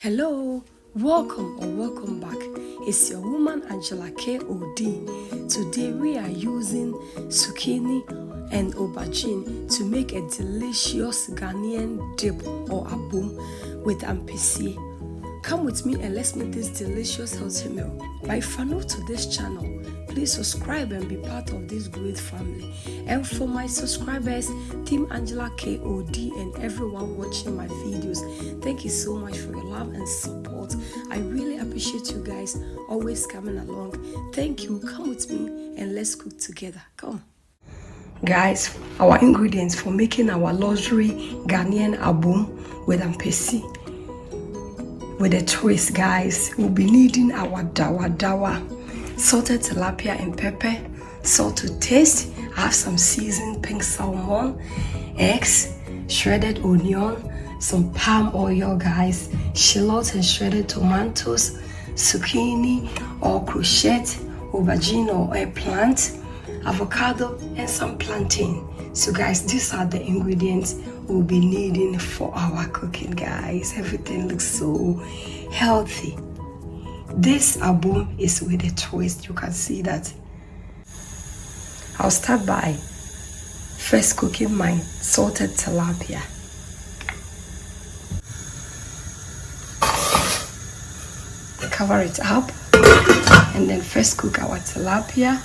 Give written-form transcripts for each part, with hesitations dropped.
Hello, welcome back. It's your woman Angela K. O.D. Today we are using zucchini and aubergine to make a delicious Ghanaian dip or abom with ampesi. Come with me and let's make this delicious healthy meal. But if you're new to this channel, please subscribe and be part of this great family. And for my subscribers, Team Angela KOD and everyone watching my videos, thank you so much for your love and support. I really appreciate you guys always coming along. Thank you. Come with me and let's cook together. Come. Guys, our ingredients for making our luxury Ghanaian Abom with ampesi. With a twist, guys, we'll be needing our dawa, salted tilapia and pepper, salt to taste. I have some seasoned pink salmon, eggs, shredded onion, some palm oil, guys, shallots and shredded tomatoes, zucchini or crochet, aubergine or eggplant, avocado, and some plantain. So guys, these are the ingredients we'll be needing for our cooking, guys. Everything looks so healthy. This abom is with a twist. You can see that. I'll start by first cooking my salted tilapia. Cover it up and then first cook our tilapia.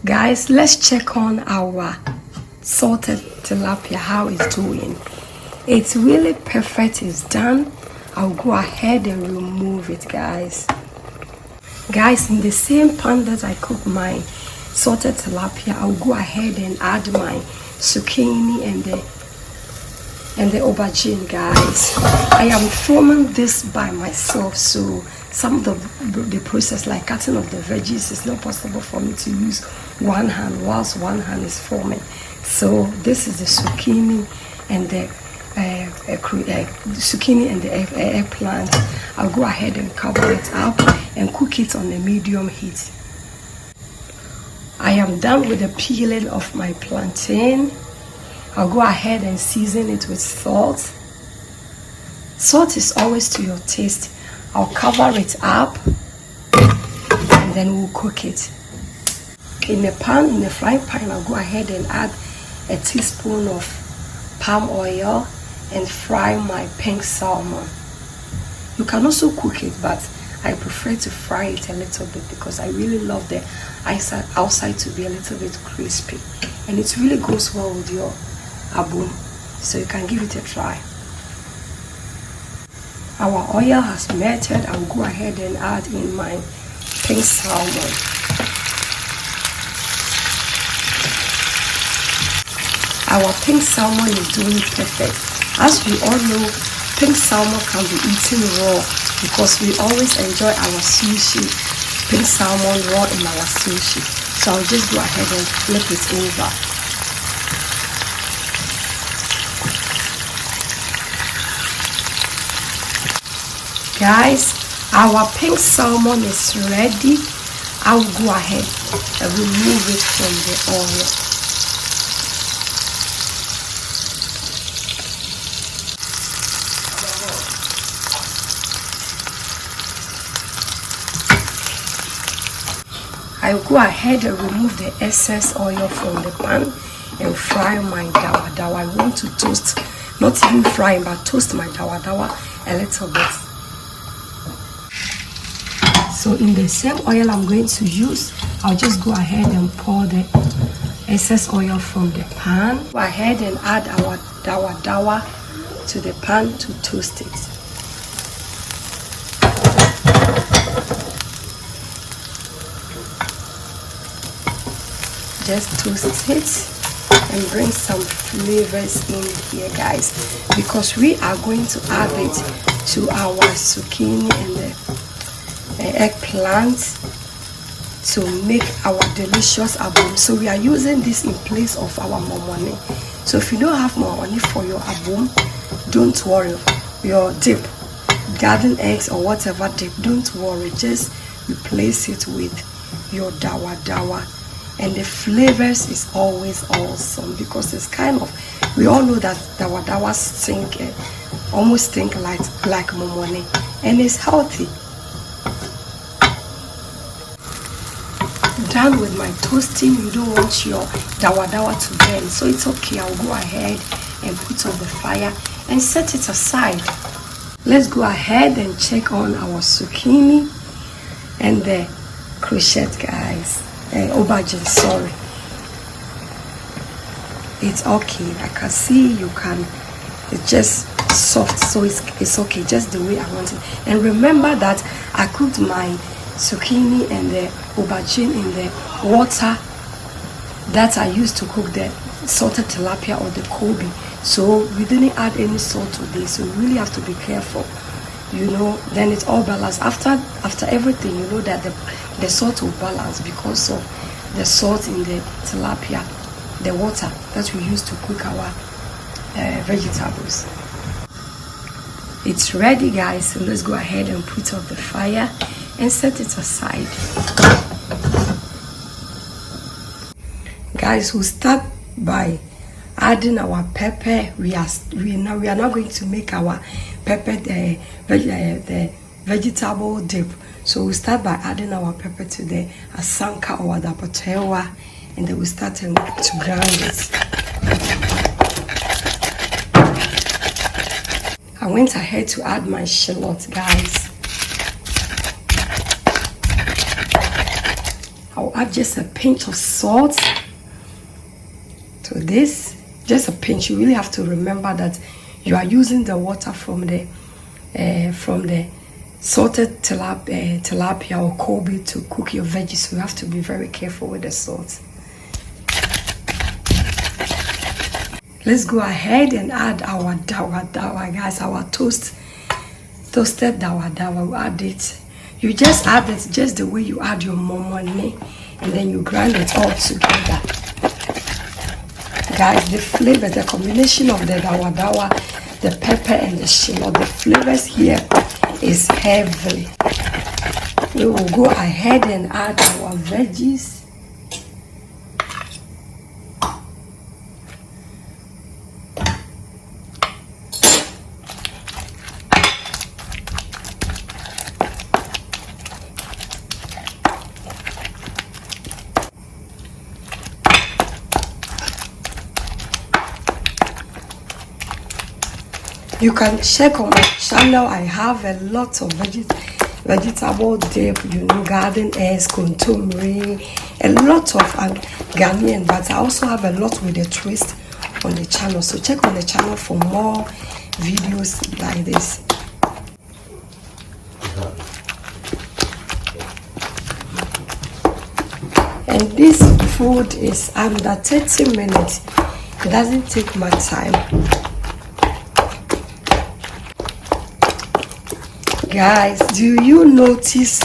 Guys, let's check on our salted tilapia, how it's doing. It's really perfect. It's done. I'll go ahead and remove it, guys. Guys, in the same pan that I cook my salted tilapia, I'll go ahead and add my zucchini and the aubergine, guys. I am filming this by myself, so some of the process like cutting of the veggies is not possible for me to use one hand whilst one hand is filming. So this is the zucchini and the eggplant. I'll go ahead and cover it up and cook it on a medium heat. I am done with the peeling of my plantain. I'll go ahead and season it with salt. Salt is always to your taste. I'll cover it up and then we'll cook it. In the frying pan, I'll go ahead and add a teaspoon of palm oil and fry my pink salmon. You can also cook it, but I prefer to fry it a little bit because I really love the outside to be a little bit crispy, and it really goes well with your abom, so you can give it a try. Our oil has melted. I'll go ahead and add in my pink salmon. Our pink salmon is doing perfect. As we all know, pink salmon can be eaten raw because we always enjoy our sushi, pink salmon raw in our sushi. So I'll just go ahead and flip it over. Guys, our pink salmon is ready. I'll go ahead and remove it from the oil. I'll go ahead and remove the excess oil from the pan and fry my dawa. I want to toast, not even fry, but toast my dawa a little bit. So in the same oil I'm going to use, I'll just go ahead and pour the excess oil from the pan. Go ahead and add our dawa to the pan to toast it. Just toast it and bring some flavors in here, guys, because we are going to add it to our zucchini and the eggplant to make our delicious abom. So we are using this in place of our momoni. So if you don't have momoni for your abom, don't worry. Your dip, garden eggs or whatever dip, don't worry, just replace it with your dawa. And the flavors is always awesome because it's kind of, we all know that dawa stink almost think like momone, and it's healthy. Done with my toasting. You don't want your dawa to burn, so it's okay. I'll go ahead and put on the fire and set it aside. Let's go ahead and check on our zucchini and the crochet, guys. Aubergine, sorry. It's okay. I can see you can. It's just soft, so it's okay, just the way I want it. And remember that I cooked my zucchini and the aubergine in the water that I used to cook the salted tilapia or the Kobe. So we didn't add any salt to this, so you really have to be careful. You know, then it's all balanced. After everything, you know that the salt will balance because of the salt in the tilapia, the water that we use to cook our vegetables. It's ready, guys, so let's go ahead and put up the fire and set it aside. Guys, we'll start by adding our pepper. We are now going to make our pepper the vegetable dip. So we'll start by adding our pepper to the asanka or the potewa, and then we'll start to grind it. I went ahead to add my shallot, guys. I'll add just a pinch of salt to this. Just a pinch. You really have to remember that you are using the water from the salted tilapia or Kobe to cook your veggies, so you have to be very careful with the salt. Let's go ahead and add our dawa, guys, our toasted dawa. We'll add it. You just add it just the way you add your momone, and then you grind it all together. Guys, the flavor, the combination of the dawa, the pepper and the shallot, the flavors here is heavy. We will go ahead and add our veggies. You can check on my channel. I have a lot of vegetable dip, you know, garden eggs, kontomire, a lot of Ghanaian, but I also have a lot with a twist on the channel. So check on the channel for more videos like this. And this food is under 30 minutes. It doesn't take much time. Guys, do you notice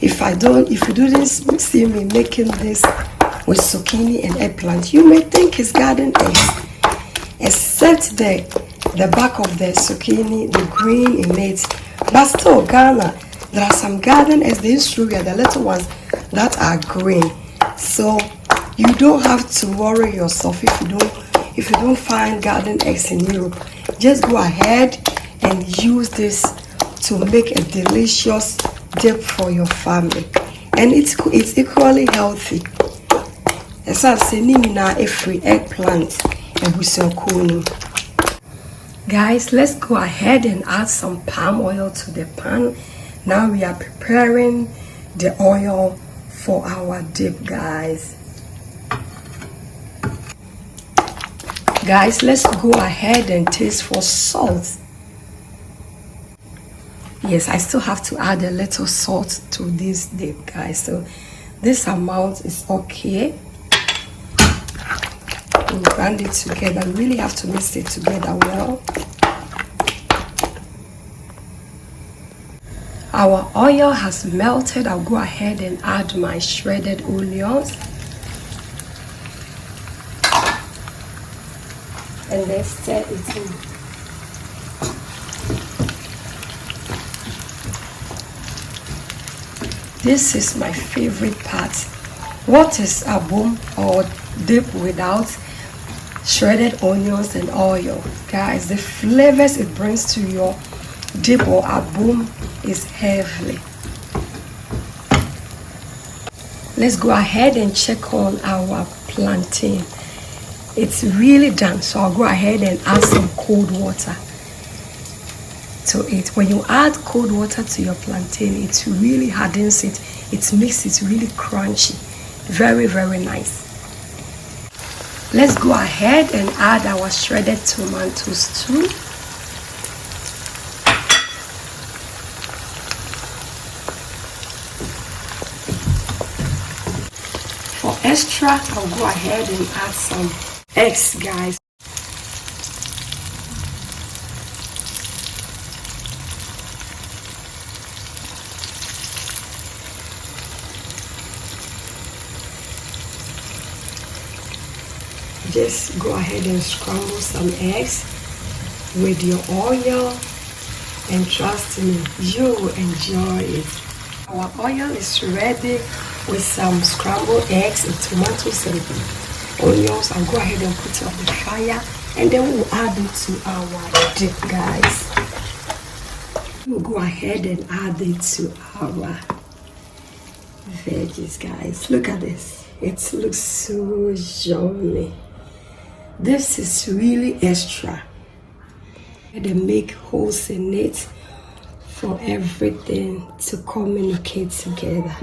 if you didn't see me making this with zucchini and eggplant, you may think it's garden eggs, except the back of the zucchini, the green in it. But still, Ghana, there are some garden eggs, the Australia, the little ones that are green. So you don't have to worry yourself if you don't find garden eggs in Europe. Just go ahead and use this to make a delicious dip for your family, and it's equally healthy. As I say, a free eggplant and busokunu. Guys, let's go ahead and add some palm oil to the pan. Now we are preparing the oil for our dip, guys. Guys, let's go ahead and taste for salt. Yes, I still have to add a little salt to this dip, guys. So this amount is okay. We'll grind it together. We really have to mix it together well. Our oil has melted. I'll go ahead and add my shredded onions. And then stir it in. This is my favorite part. What is abom or dip without shredded onions and oil. Guys, the flavors it brings to your dip or abom is heavily. Let's go ahead and check on our plantain. It's really done, so I'll go ahead and add some cold water to it. When you add cold water to your plantain, it really hardens it. It makes it really crunchy. Very, very nice. Let's go ahead and add our shredded tomatoes too. For extra, I'll go ahead and add some eggs, guys. Just go ahead and scramble some eggs with your oil, and trust me, you will enjoy it. Our oil is ready with some scrambled eggs and tomatoes and onions. I'll go ahead and put it on the fire, and then we'll add it to our dip, guys. We'll go ahead and add it to our veggies, guys. Look at this. It looks so yummy. This is really extra. And then make holes in it for everything to communicate together.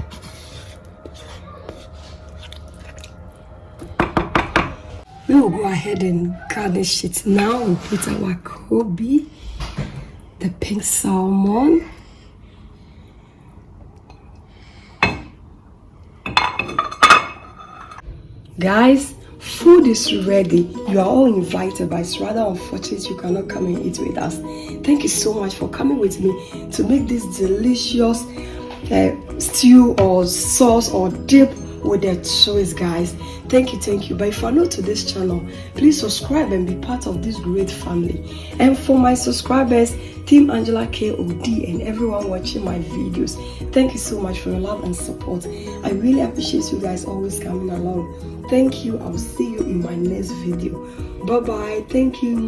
We will go ahead and garnish it now. We put our Kobe, the pink salmon, guys. Food is ready. You are all invited, but it's rather unfortunate you cannot come and eat with us. Thank you so much for coming with me to make this delicious stew or sauce or dip with the choice, guys. Thank you. But if you are new to this channel, please subscribe and be part of this great family. And for my subscribers, Team Angela KOD, and everyone watching my videos, thank you so much for your love and support. I really appreciate you guys always coming along. Thank you. I'll see you in my next video. Bye bye. Thank you.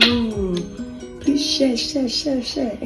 Please share.